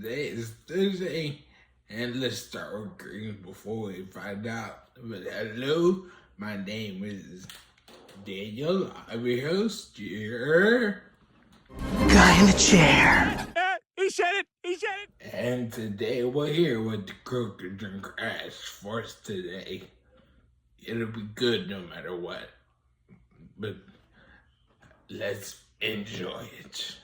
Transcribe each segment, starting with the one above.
today is Thursday, and let's start with greens before we find out. But hello, my name is Daniel. I'm your host here. Guy in the chair. He said it! He said it! And today we're here with the Crooked and Crash Force today. It'll be good no matter what. But let's enjoy it.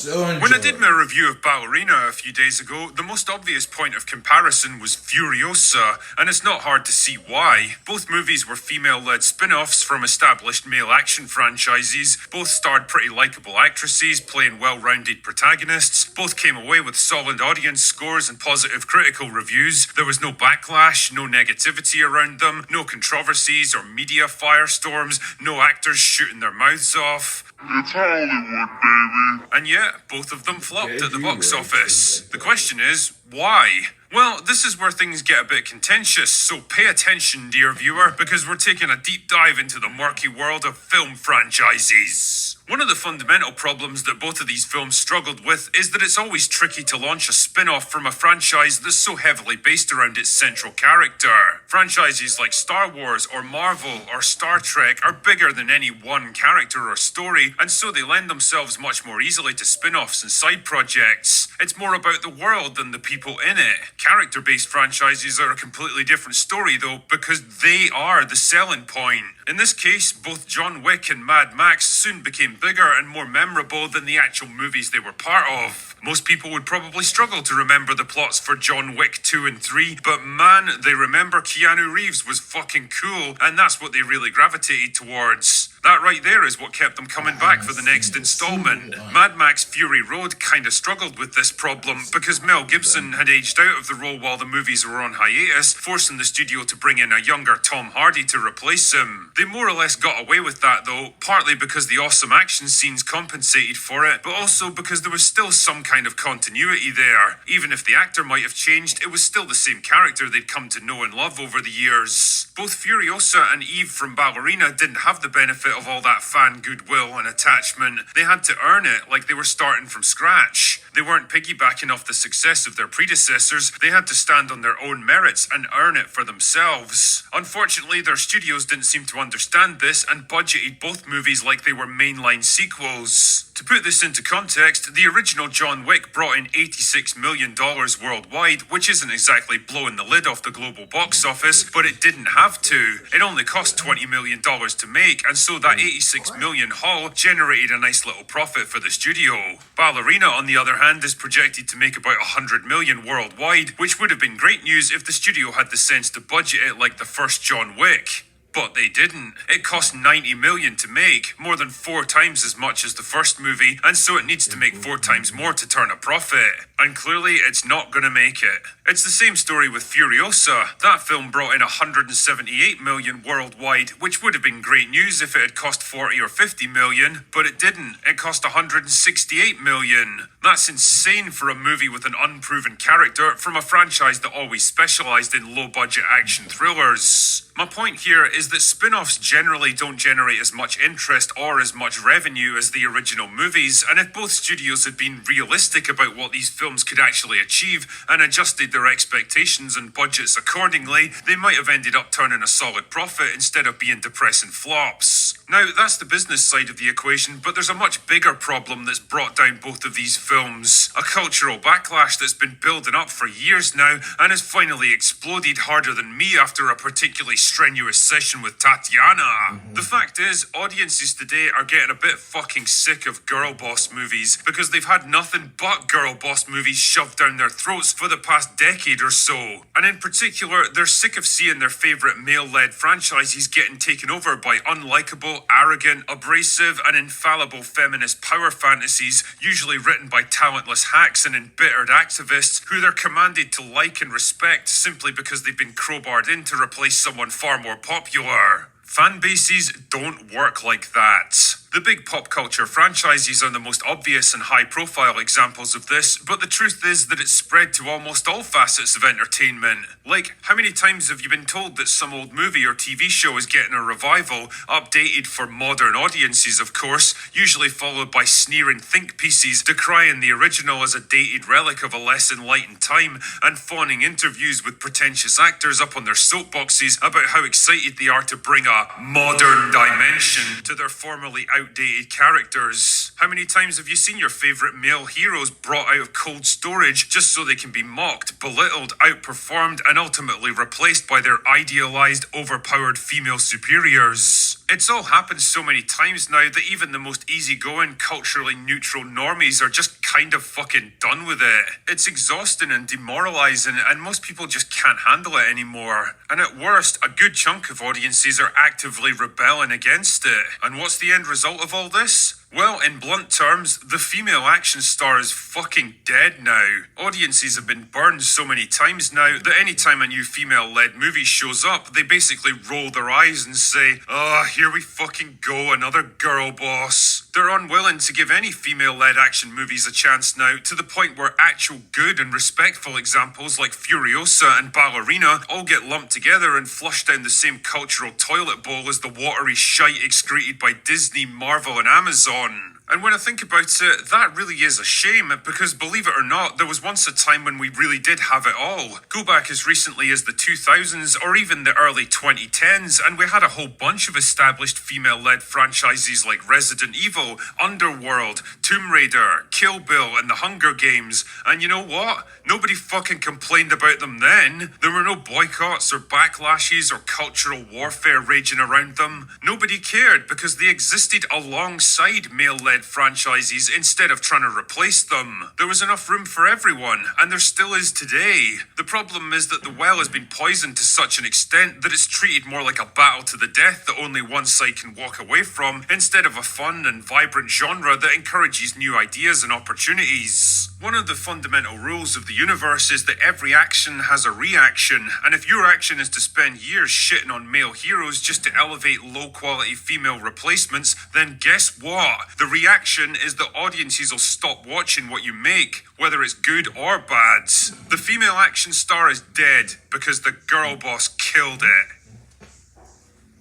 When I did my review of Ballerina a few days ago, the most obvious point of comparison was Furiosa, and it's not hard to see why. Both movies were female-led spin-offs from established male action franchises, both starred pretty likeable actresses playing well-rounded protagonists, both came away with solid audience scores and positive critical reviews. There was no backlash, no negativity around them, no controversies or media firestorms, no actors shooting their mouths off. It's Hollywood, baby. And yet, both of them flopped at the box office. The question is, why? Well, this is where things get a bit contentious, so pay attention, dear viewer, because we're taking a deep dive into the murky world of film franchises. One of the fundamental problems that both of these films struggled with is that it's always tricky to launch a spin-off from a franchise that's so heavily based around its central character. Franchises like Star Wars or Marvel or Star Trek are bigger than any one character or story, and so they lend themselves much more easily to spin-offs and side projects. It's more about the world than the people in it. Character-based franchises are a completely different story though, because they are the selling point. In this case, both John Wick and Mad Max soon became bigger and more memorable than the actual movies they were part of. Most people would probably struggle to remember the plots for John Wick 2 and 3, but man, they remember Keanu Reeves was fucking cool, and that's what they really gravitated towards. That right there is what kept them coming back for the next installment. Mad Max Fury Road kinda struggled with this problem because Mel Gibson had aged out of the role while the movies were on hiatus, forcing the studio to bring in a younger Tom Hardy to replace him. They more or less got away with that though, partly because the awesome action scenes compensated for it, but also because there was still some kind of continuity there. Even if the actor might have changed, it was still the same character they'd come to know and love over the years. Both Furiosa and Eve from Ballerina didn't have the benefit of all that fan goodwill and attachment. They had to earn it like they were starting from scratch. They weren't piggybacking off the success of their predecessors. They had to stand on their own merits and earn it for themselves. Unfortunately, their studios didn't seem to understand this and budgeted both movies like they were mainline sequels. To put this into context, the original John Wick brought in $86 million worldwide, which isn't exactly blowing the lid off the global box office, but it didn't have to. It only cost $20 million to make, and so that $86 million haul generated a nice little profit for the studio. Ballerina, on the other hand, is projected to make about $100 million worldwide, which would have been great news if the studio had the sense to budget it like the first John Wick. But they didn't. It cost $90 million to make, more than 4 times as much as the first movie, and so it needs to make 4 times more to turn a profit. And clearly, it's not gonna make it. It's the same story with Furiosa. That film brought in $178 million worldwide, which would have been great news if it had cost 40 or 50 million, but it didn't. It cost $168 million. That's insane for a movie with an unproven character from a franchise that always specialized in low-budget action thrillers. My point here is that spin-offs generally don't generate as much interest or as much revenue as the original movies, and if both studios had been realistic about what these films could actually achieve and adjusted their expectations and budgets accordingly, they might have ended up turning a solid profit instead of being depressing flops. Now, that's the business side of the equation, but there's a much bigger problem that's brought down both of these films. A cultural backlash that's been building up for years now and has finally exploded harder than me after a particularly strenuous session with Tatiana. The fact is, audiences today are getting a bit fucking sick of girl boss movies because they've had nothing but girl boss movies shoved down their throats for the past decade or so. And in particular, they're sick of seeing their favourite male-led franchises getting taken over by unlikable, arrogant, abrasive, and infallible feminist power fantasies, usually written by talentless hacks and embittered activists who they're commanded to like and respect simply because they've been crowbarred in to replace someone far more popular. Fan bases don't work like that. The big pop culture franchises are the most obvious and high-profile examples of this, but the truth is that it's spread to almost all facets of entertainment. Like, how many times have you been told that some old movie or TV show is getting a revival, updated for modern audiences, of course, usually followed by sneering think pieces decrying the original as a dated relic of a less enlightened time, and fawning interviews with pretentious actors up on their soapboxes about how excited they are to bring a modern dimension to their formerly outdated characters? How many times have you seen your favourite male heroes brought out of cold storage just so they can be mocked, belittled, outperformed, and ultimately replaced by their idealised, overpowered female superiors? It's all happened so many times now that even the most easygoing, culturally neutral normies are just kind of fucking done with it. It's exhausting and demoralising, and most people just can't handle it anymore. And at worst, a good chunk of audiences are actively rebelling against it. And what's the end result of all this? Well, in blunt terms, the female action star is fucking dead now. Audiences have been burned so many times now that anytime a new female-led movie shows up, they basically roll their eyes and say, "Ah, here we fucking go, another girl boss." They're unwilling to give any female-led action movies a chance now, to the point where actual good and respectful examples like Furiosa and Ballerina all get lumped together and flushed down the same cultural toilet bowl as the watery shite excreted by Disney, Marvel and Amazon. And when I think about it, that really is a shame, because believe it or not, there was once a time when we really did have it all. Go back as recently as the 2000s or even the early 2010s, and we had a whole bunch of established female-led franchises like Resident Evil, Underworld, Tomb Raider, Kill Bill, and The Hunger Games. And you know what? Nobody fucking complained about them then. There were no boycotts or backlashes or cultural warfare raging around them. Nobody cared because they existed alongside male-led franchises instead of trying to replace them. There was enough room for everyone, and there still is today. The problem is that the well has been poisoned to such an extent that it's treated more like a battle to the death that only one side can walk away from, instead of a fun and vibrant genre that encourages new ideas and opportunities. One of the fundamental rules of the universe is that every action has a reaction, and if your action is to spend years shitting on male heroes just to elevate low-quality female replacements, then guess what? The reaction is that audiences will stop watching what you make, whether it's good or bad. The female action star is dead because the girl boss killed it.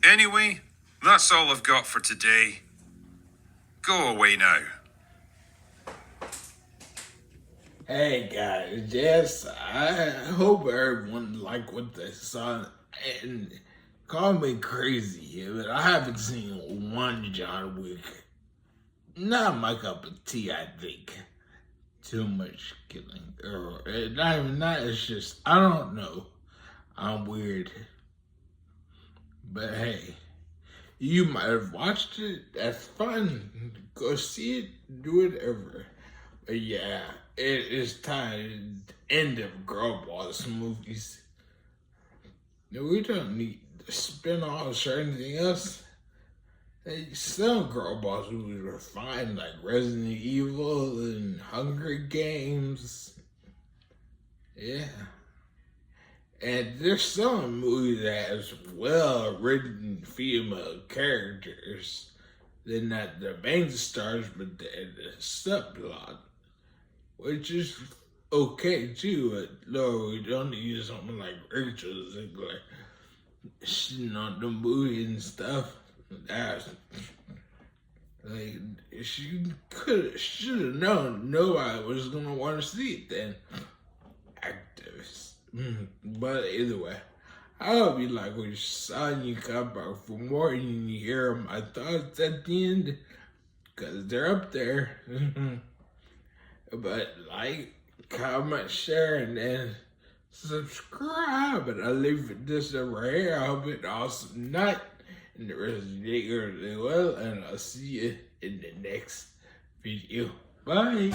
Anyway, that's all I've got for today. Go away now. Hey guys, yes, I hope everyone liked what they saw, and call me crazy, but I haven't seen one John Wick. Not my cup of tea, I think. Too much killing, or not even that, it's just, I don't know. I'm weird. But hey, you might have watched it, that's fine. Go see it, do whatever. But yeah, it is time to end of Girlboss movies. No, we don't need spin-offs or anything else. Hey, some Girlboss movies were fine, like Resident Evil and Hunger Games. Yeah. And there's some movies that has well-written female characters. They're not the main stars, but the subplot. Which is okay too, but no, we don't need something like Rachel Ziegler shitting on the movie and stuff. That's like, she should have known nobody was gonna want to see it then. Activists. But either way, I hope you like what you saw and you come back for more and you hear my thoughts at the end, because they're up there. But like, comment, share, and then subscribe. And I'll leave this over here. I hope it's an awesome night and the rest of the day goes really well. And I'll see you in the next video. Bye.